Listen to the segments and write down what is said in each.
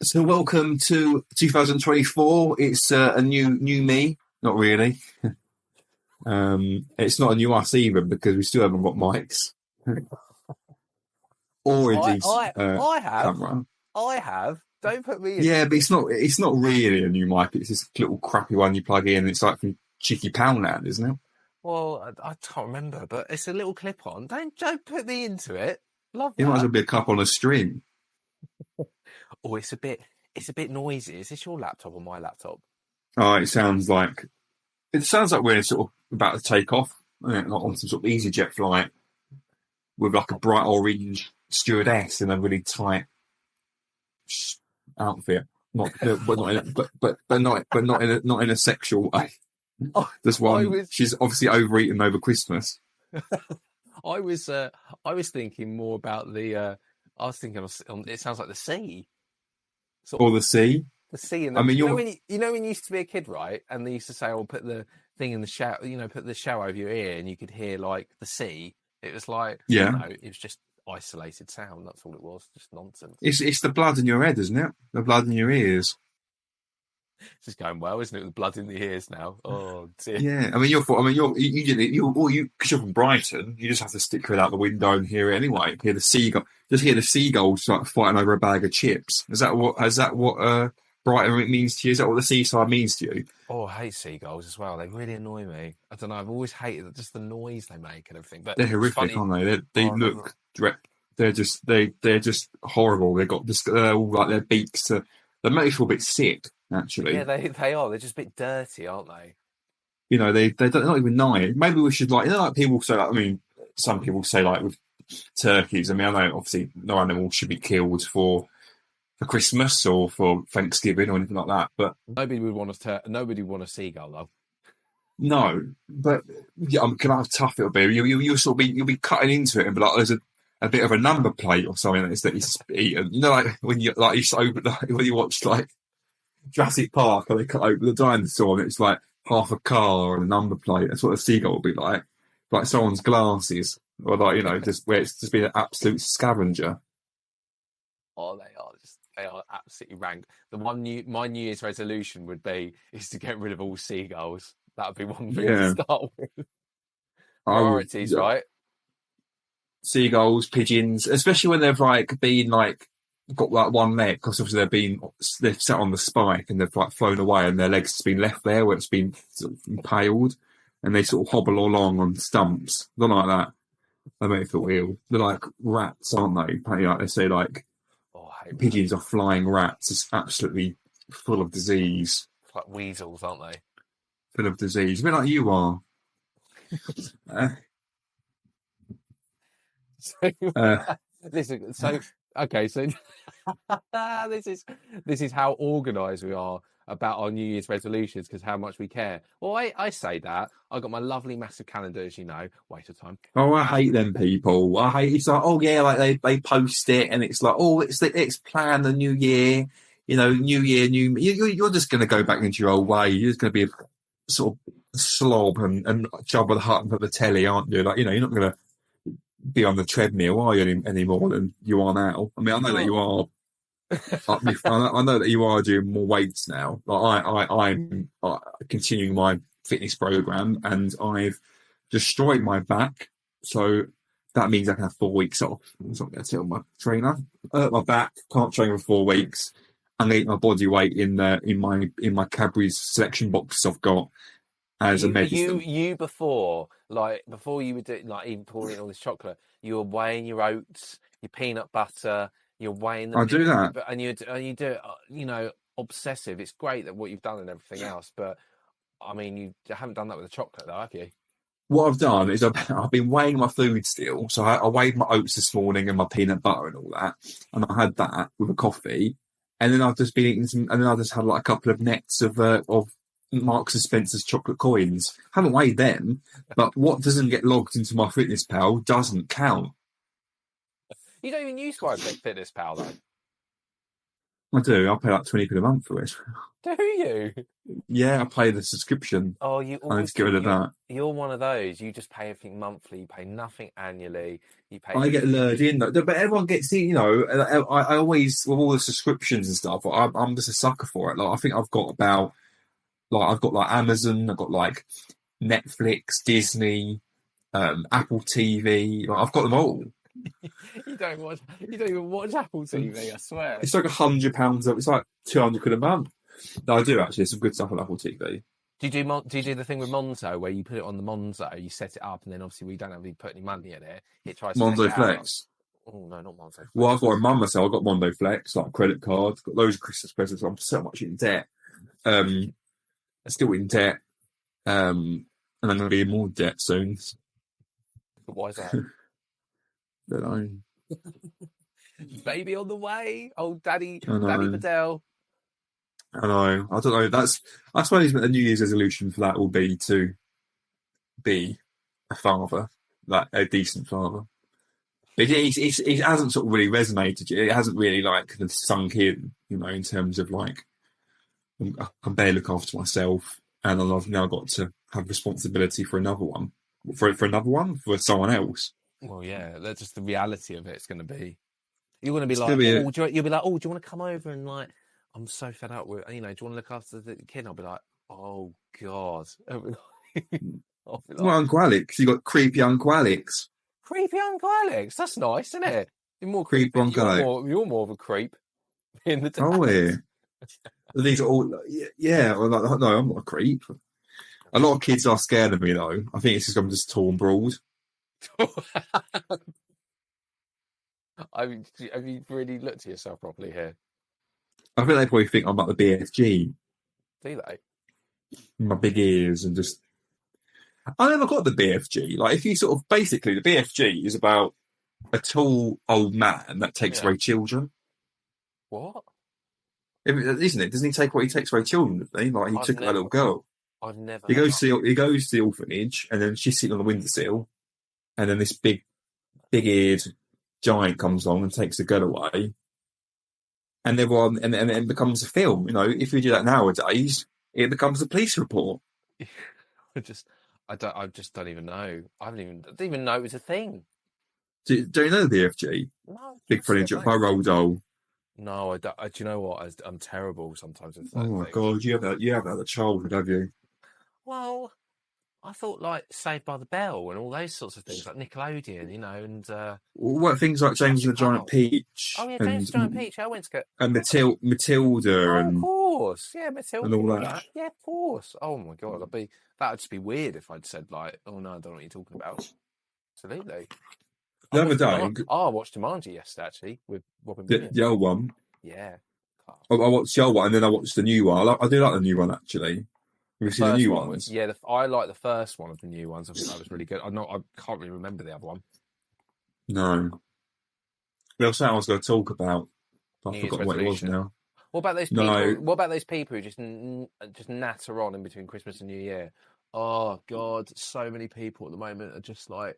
So welcome to 2024. It's a new me. Not really. It's not a new us either because we still haven't got mics or I indeed I I have. camera. I have. Don't put me Yeah, into but it. it's not really a new mic. It's this little crappy one you plug in. It's like from Cheeky Poundland, isn't it? Well, I can't remember, but it's a little clip on. Don't put me into it. Love It might as that. well be a cup on a string. Oh, it's a bit noisy. Is this your laptop or my laptop? Oh, it sounds like we're sort of about to take off, like on some sort of EasyJet flight with like a Oh, bright orange stewardess in a really tight outfit. Not, but not in a, but not in a sexual way. oh, This I one, was she's obviously overeaten over Christmas. I was I was thinking more about the. I was thinking it sounds like the sea, sort Or of the sea. the sea and I the. mean, When you used to be a kid, right? And they used to say, "Oh, put the thing in the shower. Put the shower over your ear, and you could hear like the sea." It was like yeah. no, it was just isolated sound. That's all it was, just nonsense. It's the blood in your head, isn't it? The blood in your ears. It's just going well, isn't it? With blood in the ears now. Oh dear. Yeah. I mean, you didn't, because you're from Brighton, you just have to stick your head out the window and hear it anyway. Hear the seagulls like fighting over a bag of chips. Is that what Brighton means to you? Is that what the seaside means to you? Oh, I hate seagulls as well. They really annoy me. I don't know. I've always hated just the noise they make and everything. But They're it's horrific, funny. aren't they? They Oh, they're look they're just horrible. They've got this all like their beaks. They make you feel a bit sick, yeah, actually. they are. They're just a bit dirty, aren't they? You know, they're not even nice. Maybe we should like people say like I mean, some people say like with turkeys. I mean, I know obviously no animal should be killed for Christmas or for Thanksgiving or anything like that. But Nobody would want a seagull though. no, but yeah, can how tough it'll be. You'll sort of you'll be cutting into it and be like, there's a bit of a number plate or something that is eaten. You know, like when you like you just open like, when you watch like Jurassic Park and they cut open the dinosaur and it's like half a car and a number plate. That's what a seagull will be like someone's glasses or like just where it's just been an absolute scavenger. Oh, they are absolutely rank. My New Year's resolution would be is to get rid of all seagulls. That would be one thing to Yeah, start with. I would. Priorities, right? Seagulls, pigeons, especially when they've like been like got like one leg, because obviously they've sat on the spike and they've like flown away and their legs has been left there where it's been sort of impaled and they sort of hobble along on stumps. They're like that. They make me feel ill. They're like rats, aren't they? Apparently, like they say like Oh, I hate pigeons rats. are flying rats. It's absolutely full of disease. It's like weasels, aren't they? Full of disease. A bit like you are. Uh, So, uh, so okay, so this is this is how organised we are about our New Year's resolutions because how much we care. Well, I say that I got my lovely massive calendar, as you know. Waste of time. Oh, I Um, hate them people. I hate it's like, oh yeah, like they post it and it's like, oh, it's planned the new year, new year, new me. You're just gonna go back into your old way. You're just gonna be a sort of slob and Jabba the Hutt and put the telly, aren't you? Like, you're not gonna be on the treadmill, are you, any more than you are now? I mean, I know that you well, are. I know that you are doing more weights now. Like I'm continuing my fitness program, and I've destroyed my back. So that means I can have 4 weeks off. So I'm going to tell my trainer, hurt my back, can't train for 4 weeks. I'm going to eat my body weight in my Cadbury's selection box I've got as a medicine. before you were doing like even pouring in all this chocolate, you were weighing your oats, your peanut butter, you're weighing I them, do that. and you do it, obsessive. It's great that what you've done and everything else, but I mean, you haven't done that with the chocolate, though, have you? What I've done is I've been weighing my food still. So I weighed my oats this morning and my peanut butter and all that. And I had that with a coffee. And then I've just been eating and then I just had like a couple of nets of Marks and Spencer's chocolate coins. Haven't weighed them, but what doesn't get logged into my fitness pal doesn't count. You don't even use Fitness Pal, though. I do. I pay like 20 quid a month for it. Do you? Yeah, I pay the subscription. Oh, you I need always to get do. rid of that. You're one of those. You just pay everything monthly. You pay nothing annually. You pay I get everything. lured in though, but everyone gets in. I always with all the subscriptions and stuff. I'm just a sucker for it. Like I think I've got like Amazon, I've got like Netflix, Disney, Apple TV. Like, I've got them all. You don't watch. You don't even watch Apple TV. I swear. It's like £100. It's like 200 quid a month. No, I do actually. There's some good stuff on Apple TV. Do you do the thing with Monzo where you put it on the Monzo, you set it up, and then obviously we don't have to put any money in it. It tries to take Mondo it out. Flex. Oh no, not Monzo Well, Flex. I've got a mum myself. I've got Mondo Flex, like a credit card. Got loads of Christmas presents. I'm so much in debt. I'm still in debt. And I'm going to be in more debt soon. Why is that? Don't know. Baby on the way. Oh, Daddy I know. Bedell. I know. I don't know. I suppose a New Year's resolution for that will be to be a father, like a decent father. But it hasn't sort of really resonated. It hasn't really like kind of sunk in, in terms of like I can barely look after myself, and I've now got to have responsibility for another one, for someone else. Well, yeah, that's just the reality of it. It's going to be. You're going to be It's like, gonna be you'll be like, oh, do you want to come over and like, I'm so fed up with, do you want to look after the kid? And I'll be like, oh God. I'll be well, like, Uncle Alex. You got creepy Uncle Alex. creepy Uncle Alex. That's nice, isn't it? You're more Creepy creepy. Uncle Alex. You're more of a creep in the Oh dad. yeah. These are all, yeah. Well, no, I'm not a creep. A lot of kids are scared of me, though. I think it's because I'm just tall and broad. I mean, have you really looked at yourself properly here? I think they probably think I'm like the BFG, Do they? my big ears, and just. I never got the BFG. Like, if you sort of basically, the BFG is about a tall old man that takes Yeah. away children. What? Isn't it? Doesn't he take away? He takes away children, doesn't he? Like he took away a little girl. I've never. He goes to the orphanage, and then she's sitting on the windowsill, and then this big-eared giant comes along and takes the girl away, and everyone and it becomes a film. If we do that nowadays, it becomes a police report. I just don't even know. I didn't even know it was a thing. Do you know the BFG? No, Big Friendly by Roald Dahl. No, I don't. Do you know what? I'm terrible sometimes with Oh certain my things. God, you have that childhood, have you? Well, I thought like Saved by the Bell and all those sorts of things, like Nickelodeon, and What things like James and the Giant Peach? oh yeah, and James the Giant Peach. I went to go. and Matilda Oh, of and course, yeah, Matilda. and all and that. Yeah, of course. Oh my God, that would just be weird if I'd said like, oh no, I don't know what you're talking about. Absolutely. The other day, I watched Jumanji yesterday actually with Robin the Williams. old one. Yeah. I watched the old one, and then I watched the new one. I do like the new one actually. Have you seen the new ones? I like the first one of the new ones. I think that was really good. I can't really remember the other one. No. There was something I was going to talk about, but I New Year's forgot what it was resolution. now. What about those people? No. What about those people who just natter on in between Christmas and New Year? Oh God, so many people at the moment are just like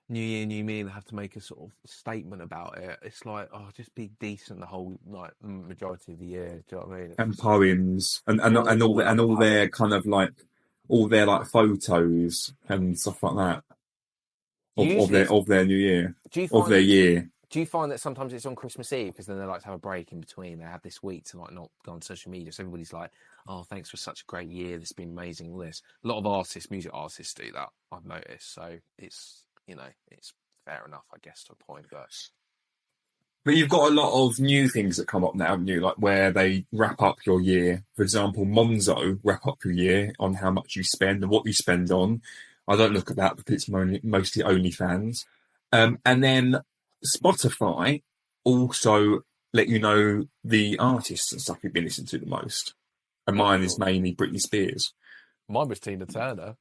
New Year, New Me, and they have to make a sort of statement about it. It's like, oh, just be decent the whole majority of the year. Do you know what I mean? And poems and all their kind of like all their like photos and stuff like that of their New Year of their year. Do you find that sometimes it's on Christmas Eve because then they like to have a break in between? They have this week to like not go on social media. So everybody's like, "Oh, thanks for such a great year. This has been amazing." All this. A lot of music artists do that. I've noticed. So it's it's fair enough, I guess, to a point. But you've got a lot of new things that come up now, haven't you? Like where they wrap up your year. For example, Monzo wrap up your year on how much you spend and what you spend on. I don't look at that because it's mostly OnlyFans. And then Spotify also let you know the artists and stuff you've been listening to the most. And mine is mainly Britney Spears. Mine was Tina Turner.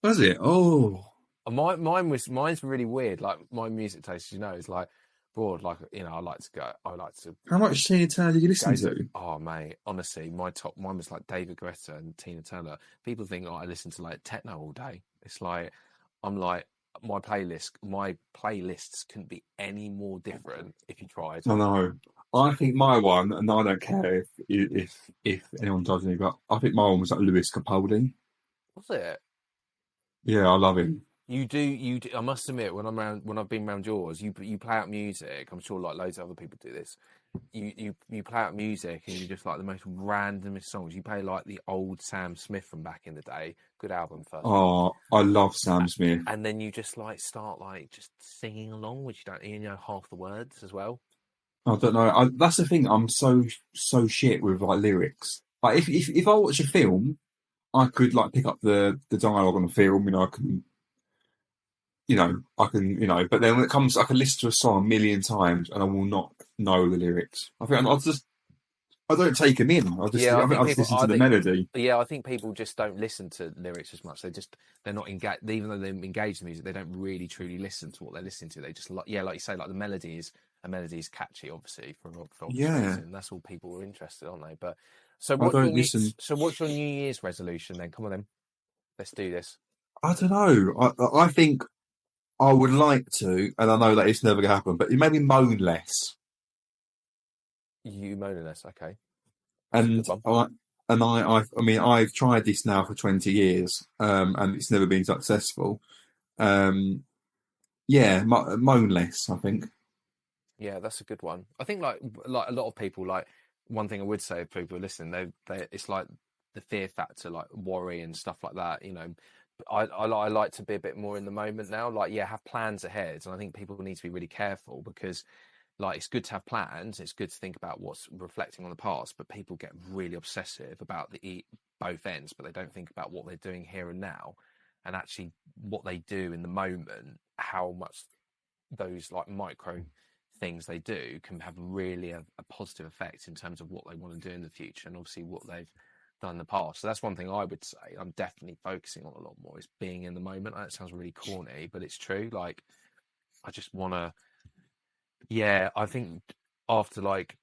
Was it? Oh. Mine's really weird. Like my music taste, is like broad. Like I like to. How much Tina Turner did you listen to? Oh mate, honestly, mine was like David Guetta and Tina Turner. People think I listen to like techno all day. It's like I'm like my playlists couldn't be any more different if you tried. I know. I think my one, and I don't care if anyone does any, but I think my one was like Lewis Capaldi. Was it? Yeah, I love him. You do. I must admit, when I've been around yours, you play out music. I'm sure like loads of other people do this. You play out music and you just like the most randomest songs. You play like the old Sam Smith from back in the day. Good album, first of all. Oh, I love Sam Smith. And then you just like start like just singing along, which you don't even know half the words as well. I don't know. That's the thing. I'm so shit with like lyrics. Like if I watch a film, I could like pick up the dialogue on the film. I can, But then when it comes, I can listen to a song a million times and I will not know the lyrics. I don't take them in. Yeah, I I think just people. listen to the melody. I think people just don't listen to lyrics as much. They're not engaged. Even though they're engaged in music, they don't really truly listen to what they're listening to. They just like like you say, like the melody is a melody is catchy, obviously for obvious Yeah, reason. That's all people are interested, aren't they? But so I what's your don't listen. what's your New Year's resolution then? Come on then, let's do this. I don't know. I think I would like to, and I know that it's never going to happen, but maybe moan less. You moaning us, okay? That's a And good one. I mean, I've tried this now for 20 years, and it's never been successful. Um, yeah, moan less, I think. Yeah, that's a good one. I think like a lot of people like one thing I would say if people are listening, they it's like the fear factor, like worry and stuff like that. I like to be a bit more in the moment now. Like, yeah, have plans ahead, and I think people need to be really careful because like it's good to have plans. It's good to think about what's reflecting on the past, but people get really obsessive about both ends, but they don't think about what they're doing here and now, and actually what they do in the moment, how much those like micro things they do can have really a positive effect in terms of what they want to do in the future and obviously what they've done in the past. So that's one thing I would say I'm definitely focusing on a lot more is being in the moment. That sounds really corny, but it's true. Like I just want to, yeah, I think after like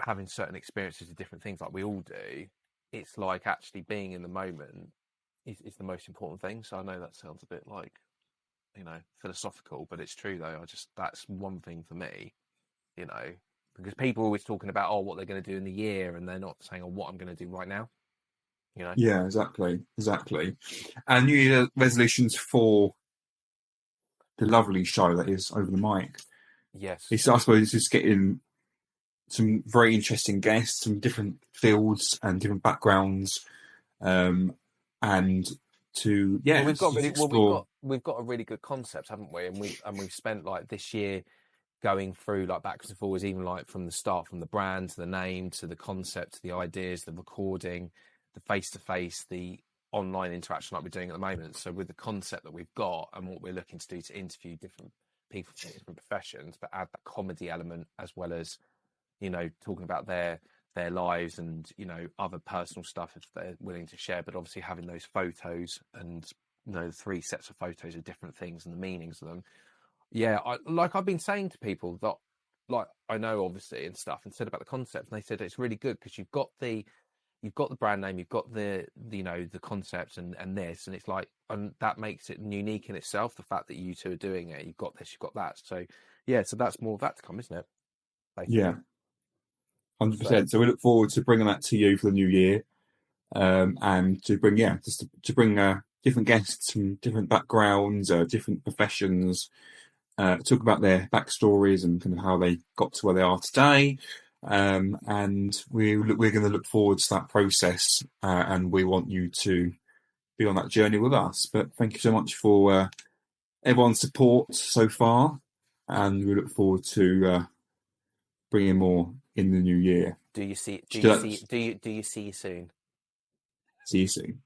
having certain experiences of different things like we all do, it's like actually being in the moment is the most important thing. So I know that sounds a bit like, philosophical, but it's true though. That's one thing for me, you know, because people are always talking about, oh, what they're going to do in the year, and they're not saying, oh, what I'm going to do right now, you know? Yeah, exactly. And New Year resolutions for the lovely show that is Over the Mic. Yes. I suppose, it's just getting some very interesting guests, some different fields and different backgrounds, and to Well, yeah, we've got just really, well, explore. we've got a really good concept, haven't we? And we've spent like this year going through like backwards and forwards, even like from the start, from the brand to the name to the concept to the ideas, the recording, the face to face, the online interaction like we're doing at the moment. So with the concept that we've got and what we're looking to do to interview different people from different professions, but add that comedy element as well as talking about their lives and other personal stuff if they're willing to share, but obviously having those photos and the three sets of photos of different things and the meanings of them. Yeah, I've been saying to people that, like, I know obviously and stuff, and said about the concept, and they said it's really good because you've got the brand name, you've got the concept and this, and it's like, and that makes it unique in itself. The fact that you two are doing it, you've got this, you've got that. So yeah, so that's more of that to come, isn't it? Yeah, Basically. So 100%. So we look forward to bringing that to you for the new year, and to bring to bring different guests from different backgrounds, different professions, talk about their backstories and kind of how they got to where they are today. And we're going to look forward to that process, and we want you to be on that journey with us. But thank you so much for everyone's support so far, and we look forward to bringing more in the new year. do you see? Do you Should I- see? Do you see you soon? See you soon.